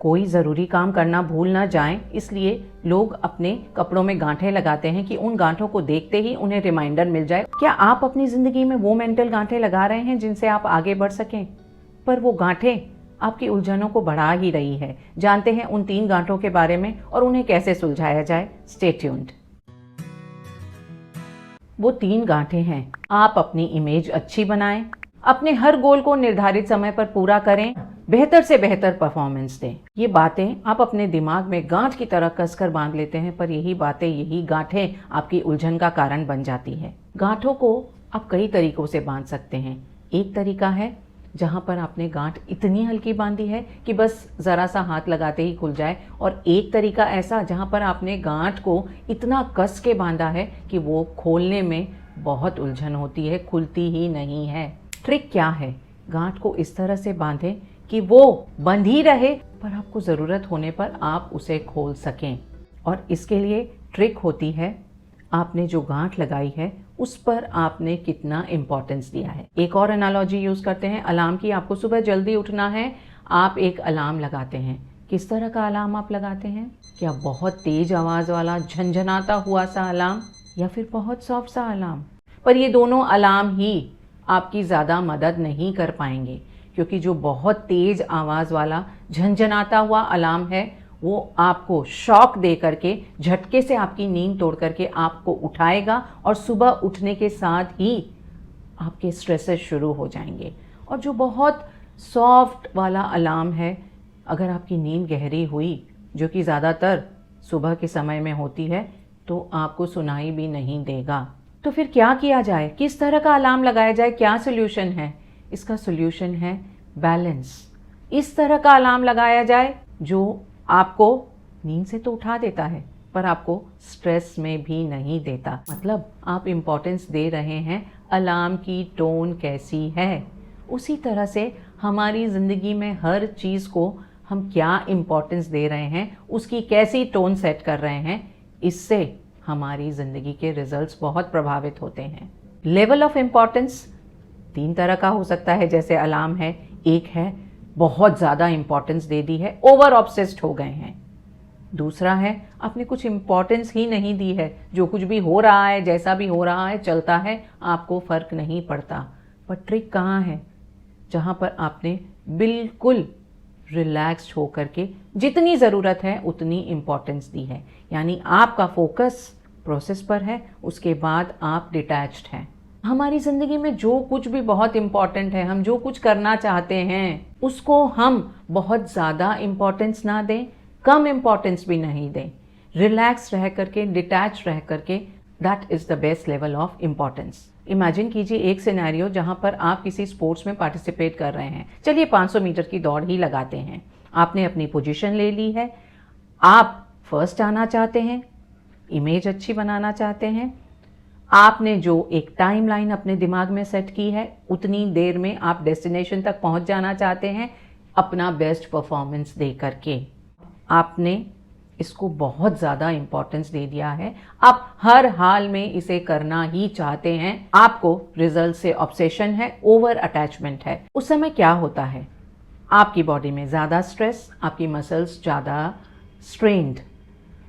कोई ज़रूरी काम करना भूल ना जाएं, इसलिए लोग अपने कपड़ों में गांठें लगाते हैं कि उन गांठों को देखते ही उन्हें रिमाइंडर मिल जाए। क्या आप अपनी ज़िंदगी में वो मेंटल गांठें लगा रहे हैं जिनसे आप आगे बढ़ सकें? पर वो गांठें आपकी उलझनों को बढ़ा ही रही है। जानते हैं उन 3 गांठों के बारे में और उन्हें कैसे सुलझाया जाए। Stay tuned. वो 3 गांठें हैं, आप अपनी इमेज अच्छी बनाएं, अपने हर गोल को निर्धारित समय पर पूरा करें, बेहतर से बेहतर परफॉर्मेंस दें। ये बातें आप अपने दिमाग में गांठ की तरह कसकर बांध लेते हैं, पर यही बातें, यही गांठें आपकी उलझन का कारण बन जाती है। गांठों को आप कई तरीकों से बांध सकते हैं। एक तरीका है जहां पर आपने गांठ इतनी हल्की बांधी है कि बस ज़रा सा हाथ लगाते ही खुल जाए, और एक तरीका ऐसा जहां पर आपने गांठ को इतना कस के बांधा है कि वो खोलने में बहुत उलझन होती है, खुलती ही नहीं है। ट्रिक क्या है? गांठ को इस तरह से बांधें कि वो बंद ही रहे, पर आपको ज़रूरत होने पर आप उसे खोल सकें। और इसके लिए ट्रिक होती है, आपने जो गांठ लगाई है उस पर आपने कितना इम्पोर्टेंस दिया है। एक और एनालॉजी यूज़ करते हैं अलार्म की। आपको सुबह जल्दी उठना है, आप एक अलार्म लगाते हैं। किस तरह का अलार्म आप लगाते हैं? क्या बहुत तेज आवाज़ वाला झंझनाता हुआ सा अलार्म, या फिर बहुत सॉफ्ट सा अलार्म? पर ये दोनों अलार्म ही आपकी ज़्यादा मदद नहीं कर पाएंगे, क्योंकि जो बहुत तेज़ आवाज़ वाला झंझनाता हुआ अलार्म है वो आपको शॉक दे करके, झटके से आपकी नींद तोड़ करके आपको उठाएगा, और सुबह उठने के साथ ही आपके स्ट्रेसेस शुरू हो जाएंगे। और जो बहुत सॉफ्ट वाला अलार्म है, अगर आपकी नींद गहरी हुई, जो कि ज़्यादातर सुबह के समय में होती है, तो आपको सुनाई भी नहीं देगा। तो फिर क्या किया जाए? किस तरह का अलार्म लगाया जाए? क्या सोल्यूशन है? इसका सोल्यूशन है बैलेंस। इस तरह का अलार्म लगाया जाए जो आपको नींद से तो उठा देता है, पर आपको स्ट्रेस में भी नहीं देता। मतलब आप इम्पोर्टेंस दे रहे हैं अलार्म की टोन कैसी है। उसी तरह से हमारी ज़िंदगी में हर चीज़ को हम क्या इम्पोर्टेंस दे रहे हैं, उसकी कैसी टोन सेट कर रहे हैं, इससे हमारी ज़िंदगी के रिजल्ट्स बहुत प्रभावित होते हैं। लेवल ऑफ इम्पोर्टेंस 3 तरह का हो सकता है, जैसे अलार्म है। एक है बहुत ज़्यादा इम्पोर्टेंस दे दी है, ओवर ऑब्सेस्ड हो गए हैं। दूसरा है आपने कुछ इम्पोर्टेंस ही नहीं दी है, जो कुछ भी हो रहा है, जैसा भी हो रहा है चलता है, आपको फ़र्क नहीं पड़ता। पर ट्रिक कहाँ है? जहाँ पर आपने बिल्कुल रिलैक्स्ड होकर के जितनी ज़रूरत है उतनी इम्पोर्टेंस दी है। यानी आपका फोकस प्रोसेस पर है, उसके बाद आप डिटैच्ड हैं। हमारी ज़िंदगी में जो कुछ भी बहुत इम्पॉर्टेंट है, हम जो कुछ करना चाहते हैं, उसको हम बहुत ज़्यादा इम्पोर्टेंस ना दें, कम इम्पोर्टेंस भी नहीं दें। रिलैक्स रह करके, डिटैच रह करके, that is the best level of importance. Imagine कीजिए एक सिनेरियो जहाँ पर आप किसी स्पोर्ट्स में पार्टिसिपेट कर रहे हैं। चलिए 500 मीटर की दौड़ ही लगाते हैं। आपने अपनी पोजीशन ले ली है, आप फर्स्ट आना चाहते हैं, इमेज अच्छी बनाना चाहते हैं। आपने जो एक टाइमलाइन अपने दिमाग में सेट की है, उतनी देर में आप डेस्टिनेशन तक पहुंच जाना चाहते हैं अपना बेस्ट परफॉर्मेंस दे करके। आपने इसको बहुत ज़्यादा इम्पोर्टेंस दे दिया है, आप हर हाल में इसे करना ही चाहते हैं। आपको रिजल्ट से ऑब्सेशन है, ओवर अटैचमेंट है। उस समय क्या होता है? आपकी बॉडी में ज़्यादा स्ट्रेस, आपकी मसल्स ज़्यादा स्ट्रेन्ड,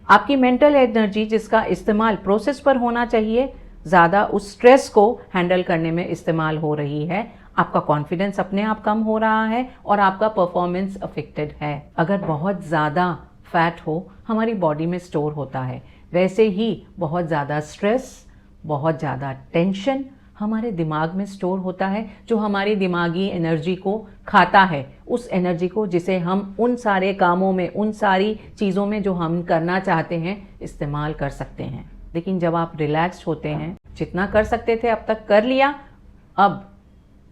आपकी मेंटल एनर्जी जिसका इस्तेमाल प्रोसेस पर होना चाहिए, ज़्यादा उस स्ट्रेस को हैंडल करने में इस्तेमाल हो रही है। आपका कॉन्फिडेंस अपने आप कम हो रहा है और आपका परफॉर्मेंस अफेक्टेड है। अगर बहुत ज़्यादा फैट हो हमारी बॉडी में स्टोर होता है, वैसे ही बहुत ज़्यादा स्ट्रेस, बहुत ज़्यादा टेंशन हमारे दिमाग में स्टोर होता है, जो हमारी दिमागी एनर्जी को खाता है। उस एनर्जी को जिसे हम उन सारे कामों में, उन सारी चीज़ों में जो हम करना चाहते हैं इस्तेमाल कर सकते हैं। लेकिन जब आप रिलैक्स्ड होते हैं, जितना कर सकते थे अब तक कर लिया, अब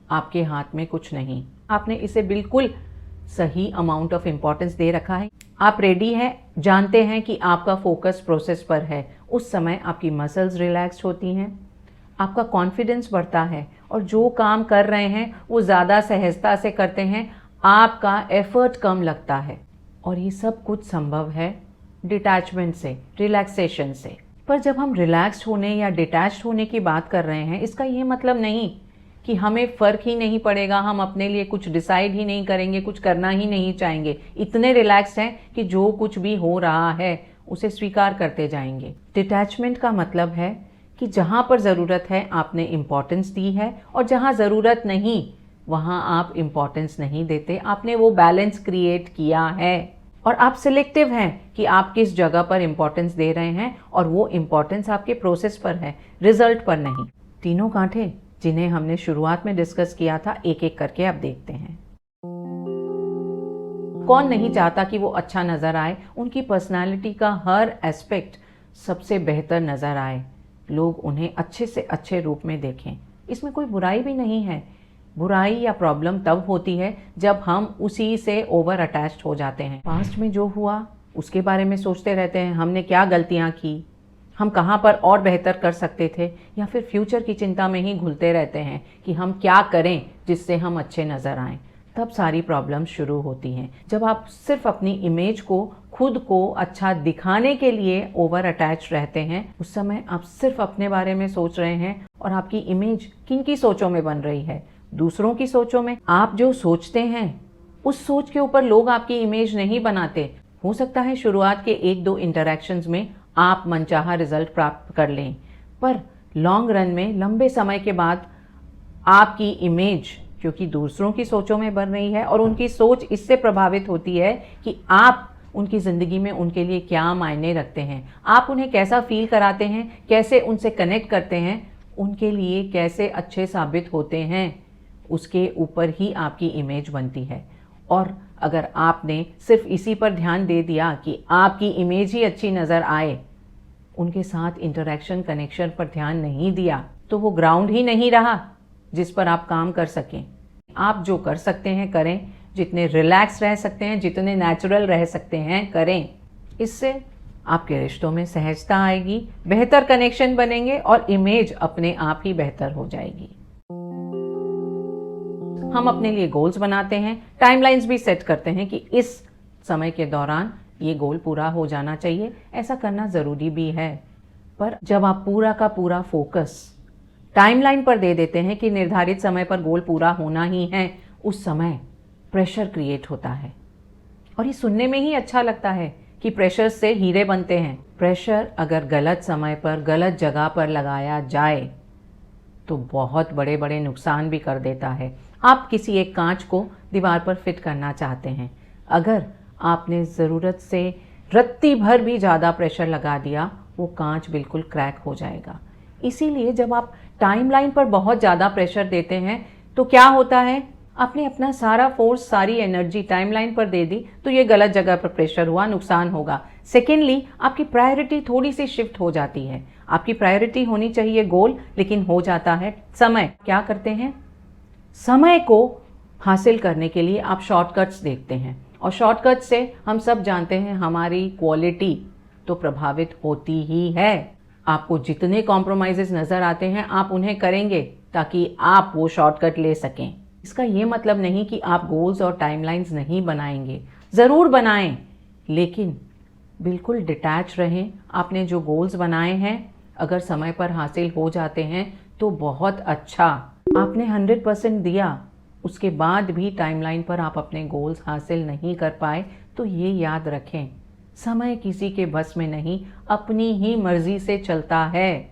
आपके हाथ में कुछ नहीं। आपने इसे बिल्कुल सही अमाउंट ऑफ इम्पोर्टेंस दे रखा है, आप रेडी हैं, जानते हैं कि आपका फोकस प्रोसेस पर है। उस समय आपकी मसल्स रिलैक्स्ड होती हैं, आपका कॉन्फिडेंस बढ़ता है और जो काम कर रहे हैं वो ज़्यादा सहजता से करते हैं, आपका एफर्ट कम लगता है। और ये सब कुछ संभव है डिटैचमेंट से, रिलैक्सेशन से। पर जब हम रिलैक्स्ड होने या डिटैच्ड होने की बात कर रहे हैं, इसका ये मतलब नहीं कि हमें फ़र्क ही नहीं पड़ेगा, हम अपने लिए कुछ डिसाइड ही नहीं करेंगे, कुछ करना ही नहीं चाहेंगे, इतने रिलैक्स हैं कि जो कुछ भी हो रहा है उसे स्वीकार करते जाएंगे। डिटैचमेंट का मतलब है कि जहाँ पर ज़रूरत है आपने इम्पोर्टेंस दी है और जहाँ ज़रूरत नहीं वहाँ आप इम्पोर्टेंस नहीं देते। आपने वो बैलेंस क्रिएट किया है और आप सिलेक्टिव हैं कि आप किस जगह पर इम्पोर्टेंस दे रहे हैं और वो इम्पोर्टेंस आपके प्रोसेस पर है, रिजल्ट पर नहीं। तीनों कांटे जिन्हें हमने शुरुआत में डिस्कस किया था, एक एक करके आप देखते हैं। कौन नहीं चाहता कि वो अच्छा नज़र आए, उनकी पर्सनालिटी का हर एस्पेक्ट सबसे बेहतर नज़र आए, लोग उन्हें अच्छे से अच्छे रूप में देखें। इसमें कोई बुराई भी नहीं है। बुराई या प्रॉब्लम तब होती है जब हम उसी से ओवर अटैच्ड हो जाते हैं। पास्ट में जो हुआ उसके बारे में सोचते रहते हैं, हमने क्या गलतियां की, हम कहाँ पर और बेहतर कर सकते थे, या फिर फ्यूचर की चिंता में ही घुलते रहते हैं कि हम क्या करें जिससे हम अच्छे नज़र आएं। तब सारी प्रॉब्लम शुरू होती हैं। जब आप सिर्फ अपनी इमेज को, खुद को अच्छा दिखाने के लिए ओवर अटैच रहते हैं, उस समय आप सिर्फ अपने बारे में सोच रहे हैं और आपकी इमेज किन की सोचों में बन रही है, दूसरों की सोचों में। आप जो सोचते हैं उस सोच के ऊपर लोग आपकी इमेज नहीं बनाते। हो सकता है शुरुआत के 1-2 इंटरैक्शंस में आप मनचाहा रिजल्ट प्राप्त कर लें, पर लॉन्ग रन में, लंबे समय के बाद आपकी इमेज, क्योंकि दूसरों की सोचों में बन रही है और उनकी सोच इससे प्रभावित होती है कि आप उनकी ज़िंदगी में उनके लिए क्या मायने रखते हैं, आप उन्हें कैसा फील कराते हैं, कैसे उनसे कनेक्ट करते हैं, उनके लिए कैसे अच्छे साबित होते हैं, उसके ऊपर ही आपकी इमेज बनती है। और अगर आपने सिर्फ इसी पर ध्यान दे दिया कि आपकी इमेज ही अच्छी नज़र आए, उनके साथ इंटरेक्शन, कनेक्शन पर ध्यान नहीं दिया, तो वो ग्राउंड ही नहीं रहा जिस पर आप काम कर सकें। आप जो कर सकते हैं करें, जितने रिलैक्स रह सकते हैं, जितने नेचुरल रह सकते हैं करें। इससे आपके रिश्तों में सहजता आएगी, बेहतर कनेक्शन बनेंगे और इमेज अपने आप ही बेहतर हो जाएगी। हम अपने लिए गोल्स बनाते हैं, टाइमलाइंस भी सेट करते हैं कि इस समय के दौरान ये गोल पूरा हो जाना चाहिए। ऐसा करना ज़रूरी भी है, पर जब आप पूरा का पूरा फोकस टाइमलाइन पर दे देते हैं कि निर्धारित समय पर गोल पूरा होना ही है, उस समय प्रेशर क्रिएट होता है। और ये सुनने में ही अच्छा लगता है कि प्रेशर से हीरे बनते हैं। प्रेशर अगर गलत समय पर, गलत जगह पर लगाया जाए तो बहुत बड़े बड़े नुकसान भी कर देता है। आप किसी एक कांच को दीवार पर फिट करना चाहते हैं, अगर आपने ज़रूरत से रत्ती भर भी ज़्यादा प्रेशर लगा दिया, वो कांच बिल्कुल क्रैक हो जाएगा। इसीलिए जब आप टाइमलाइन पर बहुत ज़्यादा प्रेशर देते हैं तो क्या होता है, आपने अपना सारा फोर्स, सारी एनर्जी टाइमलाइन पर दे दी तो ये गलत जगह पर प्रेशर हुआ, नुकसान होगा। सेकेंडली, आपकी प्रायोरिटी थोड़ी सी शिफ्ट हो जाती है। आपकी प्रायोरिटी होनी चाहिए गोल, लेकिन हो जाता है समय। क्या करते हैं, समय को हासिल करने के लिए आप शॉर्टकट्स देखते हैं, और शॉर्टकट से हम सब जानते हैं हमारी क्वालिटी तो प्रभावित होती ही है। आपको जितने कॉम्प्रोमाइजेस नज़र आते हैं आप उन्हें करेंगे ताकि आप वो शॉर्टकट ले सकें। इसका ये मतलब नहीं कि आप गोल्स और टाइमलाइंस नहीं बनाएंगे, ज़रूर बनाएं, लेकिन बिल्कुल डिटैच रहें। आपने जो गोल्स बनाए हैं अगर समय पर हासिल हो जाते हैं तो बहुत अच्छा। आपने 100% दिया, उसके बाद भी टाइमलाइन पर आप अपने गोल्स हासिल नहीं कर पाए तो ये याद रखें, समय किसी के बस में नहीं, अपनी ही मर्जी से चलता है।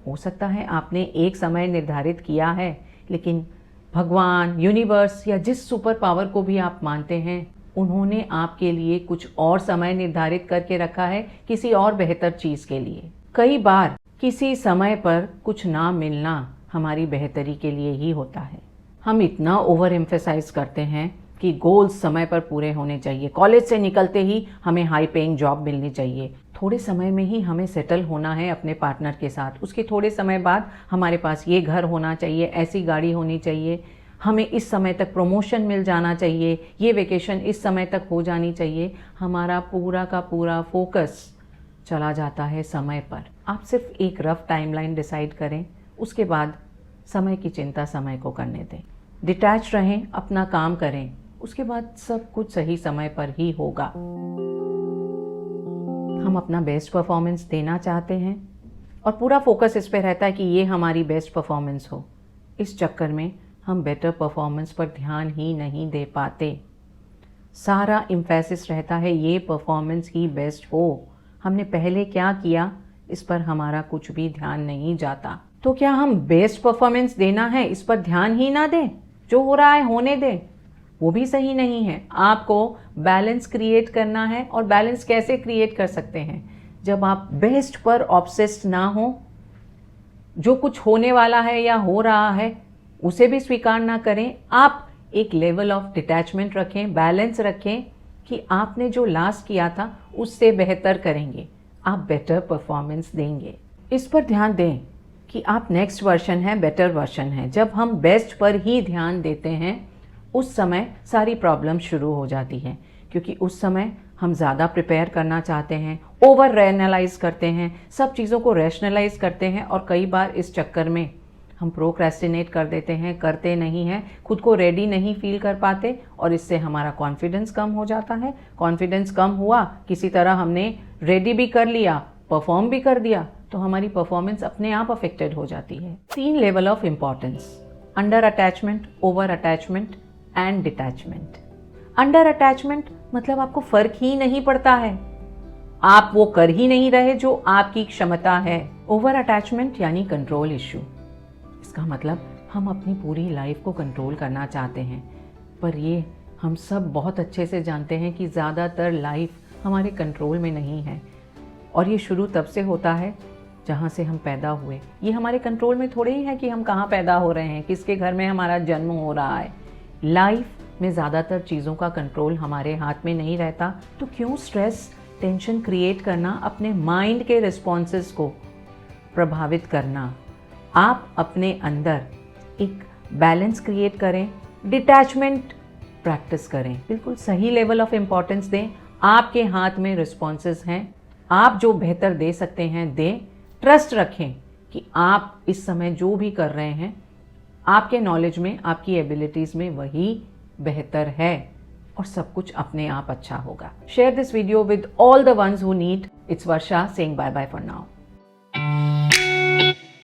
हो सकता है आपने एक समय निर्धारित किया है, लेकिन भगवान, यूनिवर्स या जिस सुपर पावर को भी आप मानते हैं, उन्होंने आपके लिए कुछ और समय निर्धारित करके रखा है, किसी और बेहतर चीज़ के लिए। कई बार किसी समय पर कुछ ना मिलना हमारी बेहतरी के लिए ही होता है। हम इतना ओवर एम्फेसाइज करते हैं कि गोल्स समय पर पूरे होने चाहिए, कॉलेज से निकलते ही हमें हाई पेइंग जॉब मिलनी चाहिए, थोड़े समय में ही हमें सेटल होना है अपने पार्टनर के साथ, उसके थोड़े समय बाद हमारे पास ये घर होना चाहिए, ऐसी गाड़ी होनी चाहिए, हमें इस समय तक प्रमोशन मिल जाना चाहिए, ये वेकेशन इस समय तक हो जानी चाहिए। हमारा पूरा का पूरा फोकस चला जाता है समय पर। आप सिर्फ एक रफ टाइमलाइन डिसाइड करें, उसके बाद समय की चिंता समय को करने दें। डिटैच रहें, अपना काम करें, उसके बाद सब कुछ सही समय पर ही होगा। हम अपना बेस्ट परफॉर्मेंस देना चाहते हैं और पूरा फोकस इस पे रहता है कि ये हमारी बेस्ट परफॉर्मेंस हो, इस चक्कर में हम बेटर परफॉर्मेंस पर ध्यान ही नहीं दे पाते। सारा एम्फेसिस रहता है ये परफॉर्मेंस ही बेस्ट हो। हमने पहले क्या किया इस पर हमारा कुछ भी ध्यान नहीं जाता। तो क्या हम बेस्ट परफॉर्मेंस देना है इस पर ध्यान ही ना दें? जो हो रहा है होने दें? वो भी सही नहीं है। आपको बैलेंस क्रिएट करना है। और बैलेंस कैसे क्रिएट कर सकते हैं? जब आप बेस्ट पर ऑब्सेस्ड ना हो, जो कुछ होने वाला है या हो रहा है उसे भी स्वीकार ना करें। आप एक लेवल ऑफ डिटैचमेंट रखें, बैलेंस रखें कि आपने जो लास्ट किया था उससे बेहतर करेंगे, आप बेटर परफॉर्मेंस देंगे। इस पर ध्यान दें कि आप नेक्स्ट वर्जन है, बेटर वर्जन है। जब हम बेस्ट पर ही ध्यान देते हैं उस समय सारी प्रॉब्लम शुरू हो जाती है, क्योंकि उस समय हम ज़्यादा प्रिपेयर करना चाहते हैं, ओवर रैशनलाइज करते हैं, सब चीज़ों को रैशनलाइज करते हैं और कई बार इस चक्कर में हम प्रोक्रेस्टिनेट कर देते हैं, करते नहीं हैं, खुद को रेडी नहीं फील कर पाते और इससे हमारा कॉन्फिडेंस कम हो जाता है। कॉन्फिडेंस कम हुआ, किसी तरह हमने रेडी भी कर लिया, परफॉर्म भी कर दिया, तो हमारी परफॉर्मेंस अपने आप अफेक्टेड हो जाती है। 3 level of importance: under attachment, over attachment and detachment. Under attachment मतलब आपको फर्क ही नहीं पड़ता है, आप वो कर ही नहीं रहे जो आपकी क्षमता है। ओवर अटैचमेंट यानी कंट्रोल इश्यू। इसका मतलब हम अपनी पूरी लाइफ को कंट्रोल करना चाहते हैं, पर ये हम सब बहुत अच्छे से जानते हैं कि ज़्यादातर लाइफ हमारे कंट्रोल में नहीं है। और ये शुरू तब से होता है जहाँ से हम पैदा हुए। ये हमारे कंट्रोल में थोड़े ही है कि हम कहाँ पैदा हो रहे हैं, किसके घर में हमारा जन्म हो रहा है। लाइफ में ज़्यादातर चीज़ों का कंट्रोल हमारे हाथ में नहीं रहता, तो क्यों स्ट्रेस, टेंशन क्रिएट करना, अपने माइंड के रिस्पॉन्सेस को प्रभावित करना। आप अपने अंदर एक बैलेंस क्रिएट करें, डिटैचमेंट प्रैक्टिस करें, बिल्कुल सही लेवल ऑफ इम्पॉर्टेंस दें। आपके हाथ में रिस्पॉन्सेस हैं, आप जो बेहतर दे सकते हैं दें। ट्रस्ट रखें कि आप इस समय जो भी कर रहे हैं आपके नॉलेज में, आपकी एबिलिटीज़ में वही बेहतर है और सब कुछ अपने आप अच्छा होगा। Share this video with all the ones who need. It's Varsha saying bye bye for now.